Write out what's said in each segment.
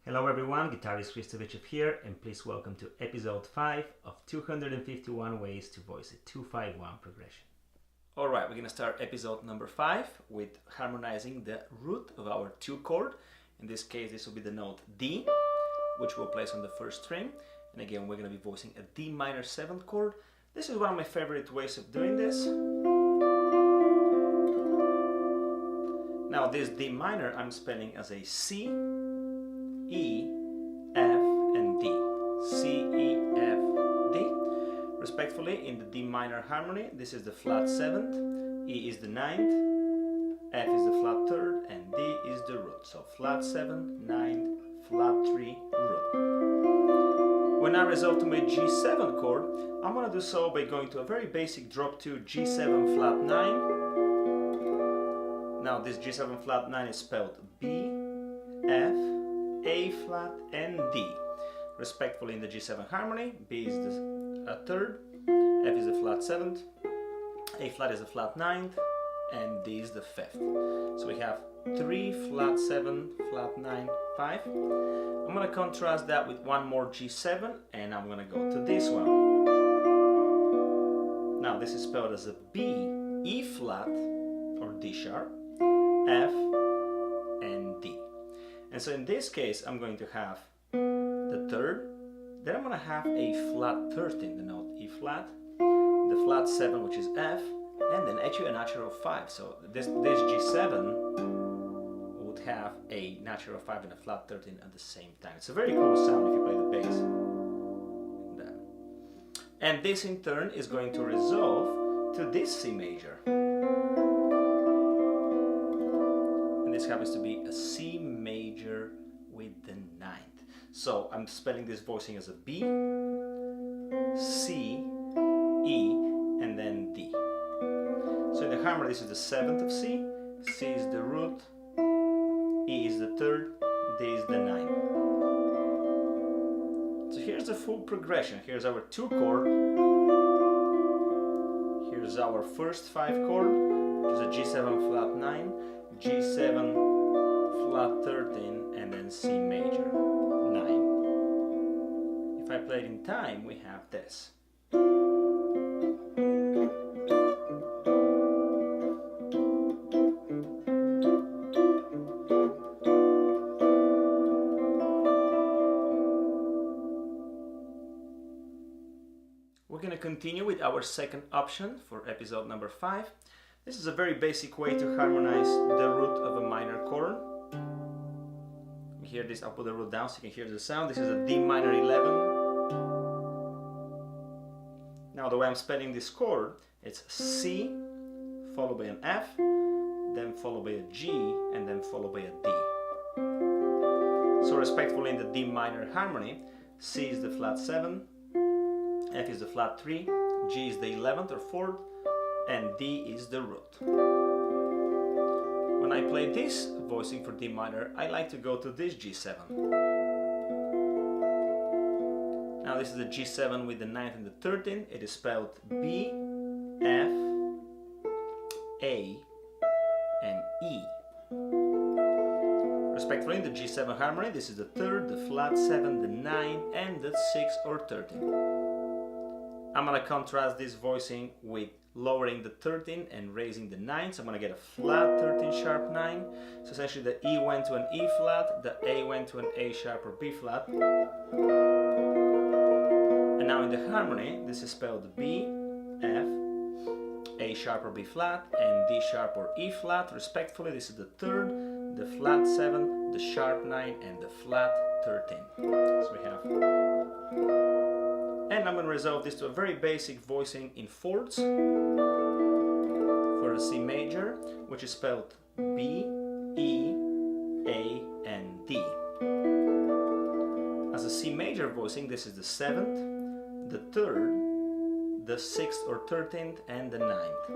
Hello everyone, guitarist Hristo Vitchev here, and please welcome to episode 5 of 251 ways to voice a 2-5-1 progression. Alright, we're going to start episode number 5 with harmonizing the root of our 2 chord. In this case, this will be the note D, which we'll place on the first string. And again, we're going to be voicing a D minor 7th chord. This is one of my favorite ways of doing this. Now this D minor I'm spelling as a C, E, F, and D. C, E, F, D. Respectfully, in the D minor harmony, this is the flat 7th, E is the 9th, F is the flat 3rd, and D is the root. So flat 7, 9th, flat 3, root. When I resolve to my G7 chord, I'm going to do so by going to a very basic drop 2 G7 flat 9. Now this G7 flat 9 is spelled B, F, A flat, and D. Respectfully in the G7 harmony, B is the 3rd, F is the flat 7th, A flat is the flat 9th, and D is the 5th. So we have 3, flat 7, flat 9, 5. I'm going to contrast that with one more G7, and I'm going to go to this one. Now this is spelled as a B, E flat, or D sharp, F, and D. And so in this case, I'm going to have the 3rd, then I'm going to have a flat 13, the note E flat, the flat 7, which is F, and then actually a natural 5. So this G7 would have a natural 5 and a flat 13 at the same time. It's a very cool sound if you play the bass. There. And this in turn is going to resolve to this C major. This happens to be a C major with the 9th. So I'm spelling this voicing as a B, C, E, and then D. So in the harmony, this is the 7th of C, C is the root, E is the 3rd, D is the 9th. So here's the full progression. Here's our 2 chord, here's our first 5 chord, which is a G7 flat 9, G7 flat 13, and then C major 9. If I play it in time, we have this. We're going to continue with our second option for episode number 5. This is a very basic way to harmonize the root of a minor chord. You hear this, I'll put the root down so you can hear the sound. This is a D minor 11. Now the way I'm spelling this chord, it's C, followed by an F, then followed by a G, and then followed by a D. So respectfully in the D minor harmony, C is the flat 7, F is the flat 3, G is the 11th or 4th, and D is the root. When I play this voicing for D minor, I like to go to this G7. Now this is the G7 with the 9th and the 13th. It is spelled B, F, A, and E. Respectfully in the G7 harmony, this is the 3rd, the flat 7, the 9, and the 6 or 13. I'm going to contrast this voicing with lowering the 13 and raising the 9, so I'm going to get a flat 13 sharp 9. So essentially the E went to an E flat, the A went to an A sharp or B flat. And now in the harmony, this is spelled B, F, A sharp or B flat, and D sharp or E flat. Respectfully, this is the 3rd, the flat 7, the sharp 9, and the flat 13. So we have... And I'm going to resolve this to a very basic voicing in fourths for a C major, which is spelled B, E, A, and D. As a C major voicing, this is the 7th, the 3rd, the 6th or 13th, and the 9th.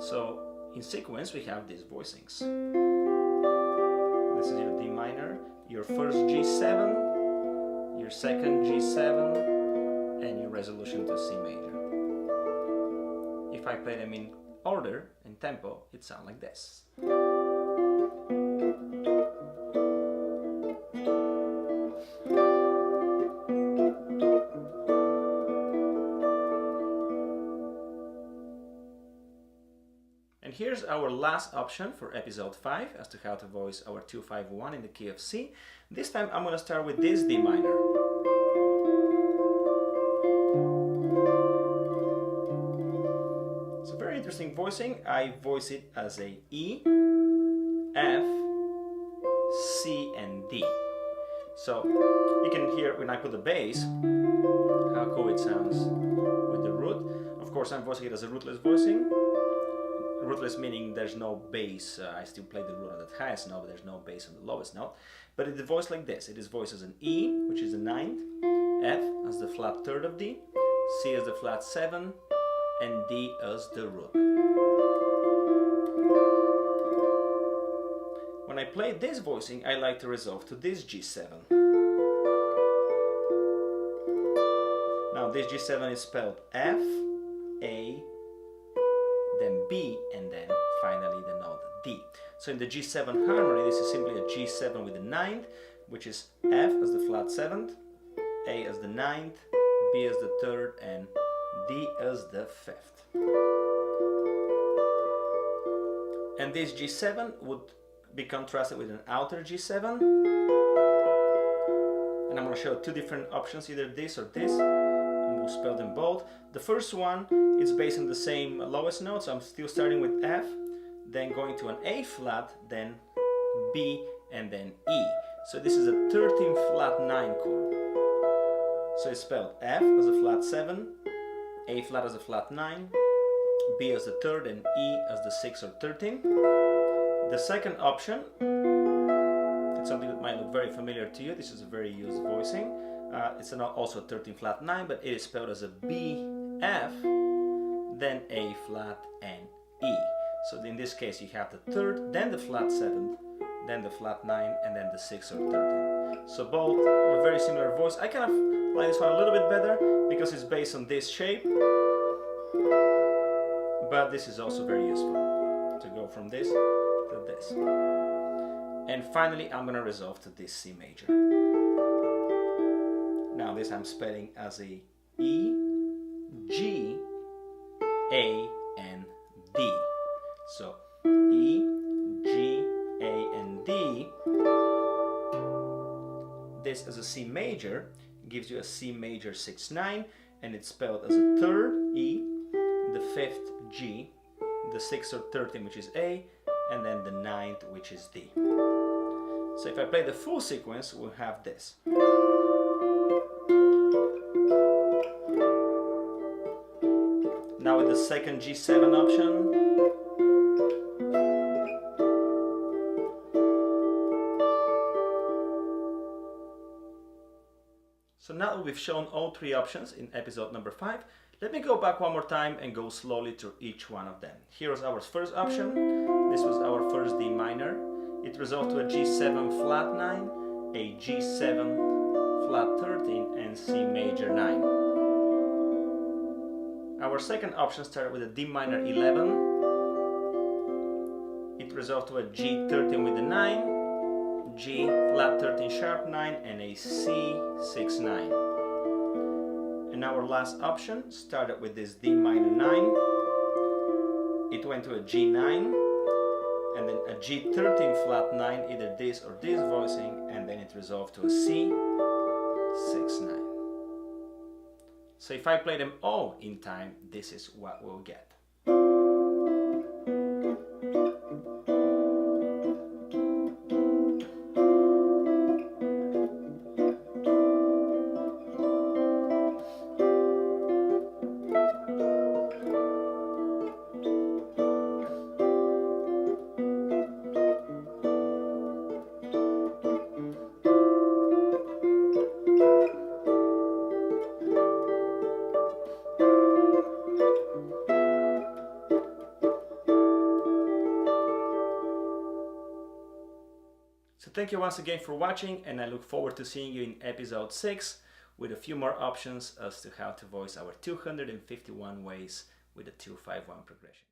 So in sequence, we have these voicings. This is your D minor, your first G7, your second G7, and your resolution to C major. If I play them in order and tempo, it sounds like this. here's our last option for episode 5 as to how to voice our 251 in the key of C. This time I'm going to start with this D minor. It's a very interesting voicing. I voice it as a E, F, C and D. So you can hear when I put the bass how cool it sounds with the root. Of course I'm voicing it as a rootless voicing. Rootless meaning there's no bass. I still play the root on the highest note, but there's no bass on the lowest note. But it is voiced like this. It is voiced as an E, which is the 9th, F as the flat 3rd of D, C as the flat 7, and D as the root. When I play this voicing, I like to resolve to this G7. Now this G7 is spelled F, A, then B, and then finally the note D. So in the G7 harmony, this is simply a G7 with the 9th, which is F as the flat 7th, A as the 9th, B as the 3rd, and D as the 5th. And this G7 would be contrasted with an outer G7. And I'm going to show two different options, either this or this. We'll spell them both. The first one is based on the same lowest note, so I'm still starting with F, then going to an A flat, then B, and then E. So this is a 13 flat 9 chord. So it's spelled F as a flat 7, A flat as a flat 9, B as the 3rd, and E as the 6th or 13. The second option, it's something that might look very familiar to you. This is a very used voicing. It's also a 13 flat 9, but it is spelled as a B, F, then A flat and E. So in this case you have the 3rd, then the flat 7th, then the flat 9, and then the 6th or 13. So both a very similar voice. I kind of like this one a little bit better because it's based on this shape, but this is also very useful to go from this to this. And finally I'm going to resolve to this C major. Now this I'm spelling as a E, G, A, and D. So E, G, A, and D. This as a C major gives you a C major 6-9, and it's spelled as a 3rd E, the 5th G, the 6th or 13 which is A, and then the 9th which is D. So if I play the full sequence, we'll have this. Now with the second G7 option, so now that we've shown all three options in episode number 5, let me go back one more time and go slowly through each one of them. Here's our first option. This was our first D minor. It resolved to a G7 flat 9, a G7 flat 13, and C major 9. Our second option started with a D minor 11. It resolved to a G13 with the 9, G flat 13 sharp 9, and a C 6 9. And our last option started with this D minor 9. It went to a G9, and then a G13 flat 9, either this or this voicing, and then it resolved to a C 6 9. So if I play them all in time, this is what we'll get. So thank you once again for watching, and I look forward to seeing you in episode 6 with a few more options as to how to voice our 251 ways with a 251 progression.